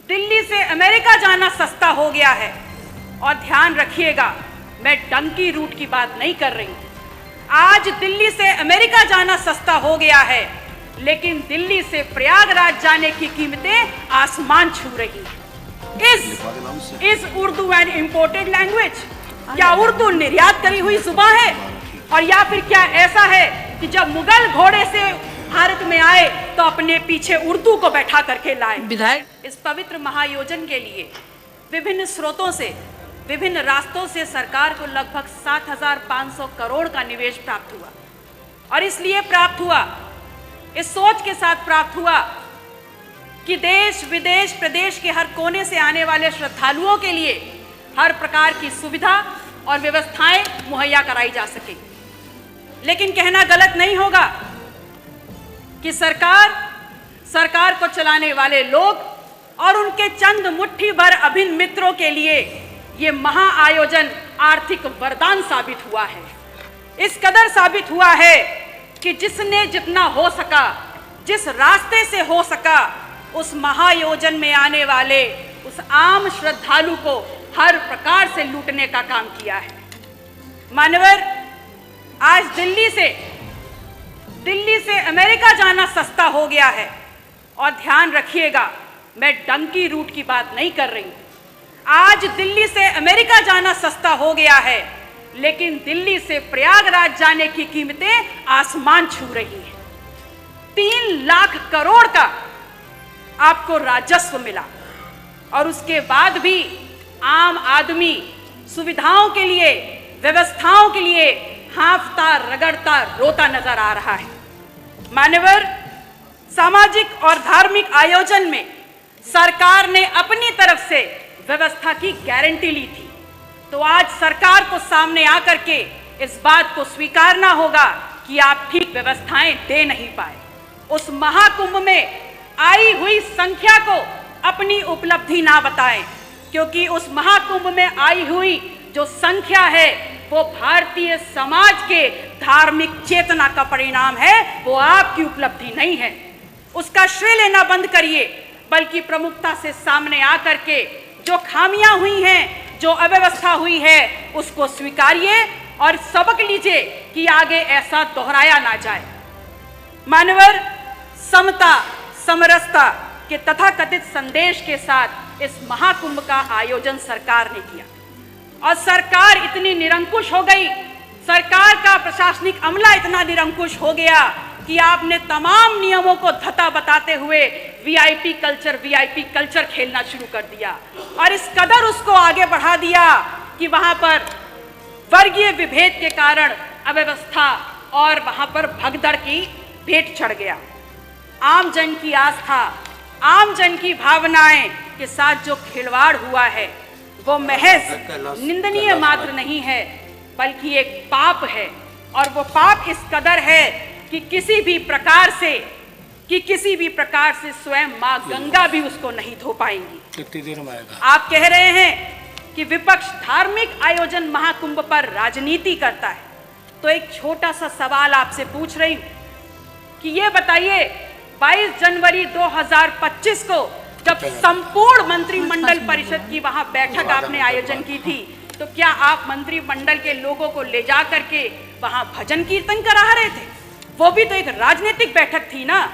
दिल्ली से अमेरिका जाना सस्ता हो गया है। और ध्यान रखिएगा, मैं डंकी रूट की बात नहीं कर रही हूं। आज दिल्ली से अमेरिका जाना सस्ता हो गया है, लेकिन दिल्ली से प्रयागराज जाने की कीमतें आसमान छू रही हैं। इस उर्दू एन इम्पोर्टेड लैंग्वेज? क्या उर्दू निर्यात करी हुई जुबान है? और या फिर क्या ऐसा है कि जब मुगल घोड़े से भारत में आए तो अपने पीछे उर्दू को बैठा करके लाए? विधायक, इस पवित्र महायोजन के लिए विभिन्न स्रोतों से, विभिन्न रास्तों से सरकार को लगभग 7,500 करोड़ का निवेश प्राप्त हुआ। और इसलिए प्राप्त हुआ, इस सोच के साथ प्राप्त हुआ कि देश विदेश प्रदेश के हर कोने से आने वाले श्रद्धालुओं के लिए हर प्रकार की सुविधा और व्यवस्थाएं मुहैया कराई जा सके। लेकिन कहना गलत नहीं होगा कि सरकार को चलाने वाले लोग और उनके चंद मुट्ठी भर अभिन्न मित्रों के लिए ये महाआयोजन आर्थिक वरदान साबित हुआ है। इस कदर साबित हुआ है कि जिसने जितना हो सका, जिस रास्ते से हो सका, उस महायोजन में आने वाले उस आम श्रद्धालु को हर प्रकार से लूटने का काम किया है। मान्यवर, आज दिल्ली से अमेरिका जाना सस्ता हो गया है। और ध्यान रखिएगा, मैं डंकी रूट की बात नहीं कर रही हूं। आज दिल्ली से अमेरिका जाना सस्ता हो गया है, लेकिन दिल्ली से प्रयागराज जाने की कीमतें आसमान छू रही हैं। 3 लाख करोड़ का आपको राजस्व मिला, और उसके बाद भी आम आदमी सुविधाओं के लिए, व्यवस्थाओं के लिए हांफता रगड़ता रोता नजर आ रहा है। मान्यवर, सामाजिक और धार्मिक आयोजन में सरकार ने अपनी तरफ से व्यवस्था की गारंटी ली थी, तो आज सरकार को सामने आकर के इस बात को स्वीकारना होगा कि आप ठीक व्यवस्थाएं दे नहीं पाए। उस महाकुंभ में आई हुई संख्या को अपनी उपलब्धि ना बताएं, क्योंकि उस महाकुंभ में आई हुई जो संख्या है वो भारतीय समाज के धार्मिक चेतना का परिणाम है, वो आपकी उपलब्धि नहीं है। उसका श्रेय लेना बंद करिए, बल्कि प्रमुखता से सामने आकर के जो खामियां हुई हैं, जो अव्यवस्था हुई है, उसको स्वीकारिए और सबक लीजिए कि आगे ऐसा दोहराया ना जाए। मानवर, समता समरसता के तथाकथित संदेश के साथ इस महाकुंभ का आयोजन सरकार ने किया, और सरकार इतनी निरंकुश हो गई, सरकार का प्रशासनिक अमला इतना निरंकुश हो गया कि आपने तमाम नियमों को धता बताते हुए वीआईपी कल्चर खेलना शुरू कर दिया, और इस कदर उसको आगे बढ़ा दिया कि वहां पर वर्गीय विभेद के कारण अव्यवस्था और वहां पर भगदड़ की भेंट चढ़ गया। आम जन की आस्था, आम जन की भावनाएं के साथ जो खिलवाड़ हुआ है वो महज निंदनीय मात्र नहीं है, बल्कि एक पाप है। और वो पाप इस कदर है कि किसी भी प्रकार से स्वयं मां गंगा भी उसको नहीं धो पाएंगी। कितनी देर में आएगा? आप कह रहे हैं कि विपक्ष धार्मिक आयोजन महाकुंभ पर राजनीति करता है, तो एक छोटा सा सवाल आपसे पूछ रही हूं कि ये बताइए, 22 जनवरी 2025 को जब संपूर्ण मंत्रिमंडल परिषद की वहां बैठक आपने आयोजन की थी, तो क्या आप मंत्रिमंडल के लोगों को ले जा करके वहां भजन कीर्तन करा रहे थे? वो भी तो एक राजनीतिक बैठक थी ना।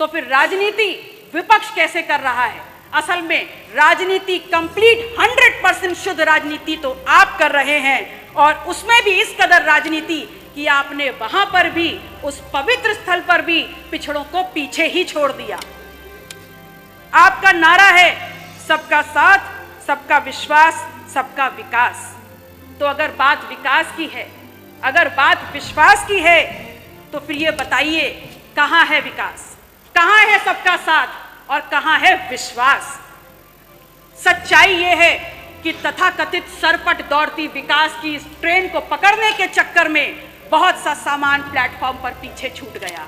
तो फिर राजनीति विपक्ष कैसे कर रहा है? असल में राजनीति कंप्लीट 100% शुद्ध राजनीति तो आप कर रहे हैं, और उसमें भी इस कदर राजनीति कि आपने वहां पर भी, उस पवित्र स्थल पर भी पिछड़ों को पीछे ही छोड़ दिया। आपका नारा है सबका साथ, सबका विश्वास, सबका विकास। तो अगर बात विकास की है, अगर बात विश्वास की है, तो फिर ये बताइए कहां है विकास, कहां है सबका साथ और कहां है विश्वास? सच्चाई ये है कि तथाकथित सरपट दौड़ती विकास की इस ट्रेन को पकड़ने के चक्कर में बहुत सा सामान प्लेटफॉर्म पर पीछे छूट गया,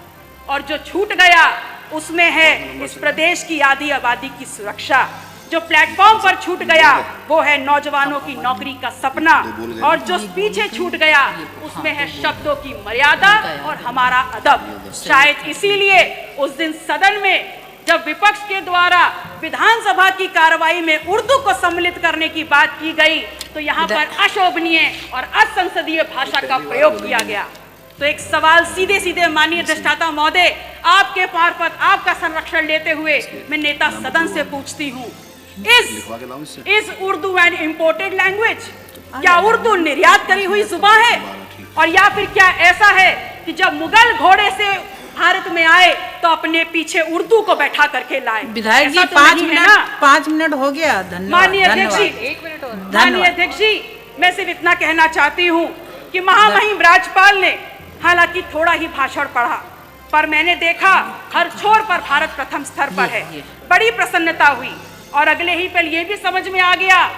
और जो छूट गया उसमें है इस प्रदेश की आधी आबादी की सुरक्षा। जो प्लेटफॉर्म पर छूट गया वो है नौजवानों की नौकरी का सपना, और जो पीछे छूट गया उसमें है शब्दों की मर्यादा और हमारा अदब। शायद इसीलिए उस दिन सदन में जब विपक्ष के द्वारा विधानसभा की कार्रवाई में उर्दू को सम्मिलित करने की बात की गई तो यहाँ पर अशोभनीय और असंसदीय भाषा का प्रयोग किया गया। तो एक सवाल सीधे सीधे माननीय अधिष्ठाता महोदय, आपके मार्फत आपका संरक्षण लेते हुए मैं नेता सदन से पूछती हूँ, is Urdu an imported language? क्या उर्दू निर्यात करी हुई जुबान है? और या फिर क्या ऐसा है कि जब मुगल घोड़े से भारत में आए तो अपने पीछे उर्दू को बैठा करके लाए? विधायक जी, 5 मिनट हो गया। धन्यवाद। माननीय अध्यक्ष जी, 1 मिनट और। माननीय अध्यक्ष जी, मैं सिर्फ इतना कहना चाहती हूँ कि महामहिम राज्यपाल ने हालांकि थोड़ा ही भाषण पढ़ा, पर मैंने देखा हर छोर पर भारत प्रथम स्तर पर है। बड़ी प्रसन्नता हुई और अगले ही पल ये भी समझ में आ गया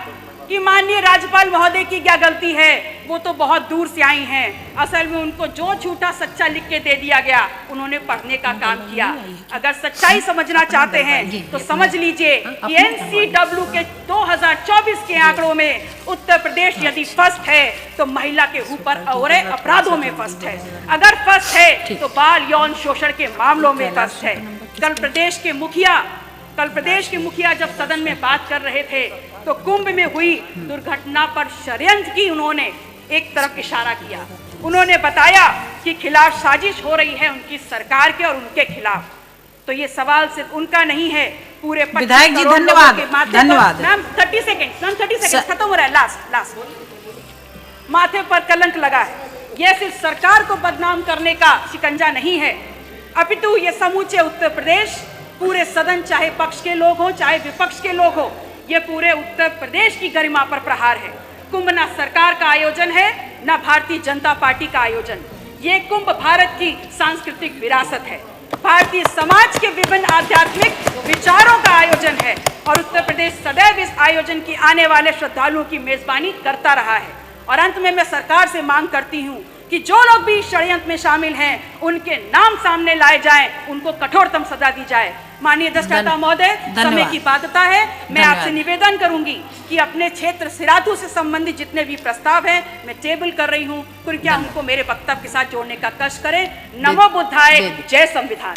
कि माननीय राज्यपाल महोदय की क्या गलती है, वो तो बहुत दूर से आई हैं। असल में उनको जो झूठा सच्चा लिख के दे दिया गया उन्होंने पढ़ने का काम किया। अगर सच्चाई समझना चाहते हैं तो समझ लीजिए कि NCW के 2024 के आंकड़ों में उत्तर प्रदेश यदि फर्स्ट है तो महिला के ऊपर और अपराधों में फर्स्ट है। अगर फर्स्ट है तो बाल यौन शोषण के मामलों में फर्स्ट है। कल प्रदेश के मुखिया जब सदन में बात कर रहे थे तो कुंभ में हुई दुर्घटना पर षड्यंत्र की उन्होंने एक तरफ इशारा किया। उन्होंने बताया कि खिलाफ साजिश हो रही है उनकी सरकार के और उनके खिलाफ। तो ये सवाल सिर्फ उनका नहीं है, पूरे विधायक जी धन्यवाद। धन्यवाद मैम, 30 सेकंड खत्म हो रहा है। लास्ट माथे पर कलंक लगा है। यह सिर्फ सरकार को बदनाम करने का शिकंजा नहीं है, अपितु ये समूचे उत्तर प्रदेश, पूरे सदन, चाहे पक्ष के लोग हो चाहे विपक्ष के लोग हो, ये पूरे उत्तर प्रदेश की गरिमा पर प्रहार है। कुंभ ना सरकार का आयोजन है ना भारतीय जनता पार्टी का आयोजन। ये कुंभ भारत की सांस्कृतिक विरासत है, भारतीय समाज के विभिन्न आध्यात्मिक विचारों का आयोजन है और उत्तर प्रदेश सदैव इस आयोजन की आने वाले श्रद्धालुओं की मेजबानी करता रहा है। और अंत में मैं सरकार से मांग करती हूँ कि जो लोग भी षड्यंत्र में शामिल हैं उनके नाम सामने लाए जाएं, उनको कठोरतम सजा दी जाए। माननीय अधिष्ठाता महोदय, समय की बाध्यता है, मैं आपसे निवेदन करूंगी कि अपने क्षेत्र सिराथू से संबंधित जितने भी प्रस्ताव हैं मैं टेबल कर रही हूं, कृपया उनको मेरे वक्तव्य के साथ जोड़ने का कष्ट करें। नमो बुद्धाय, जय संविधान।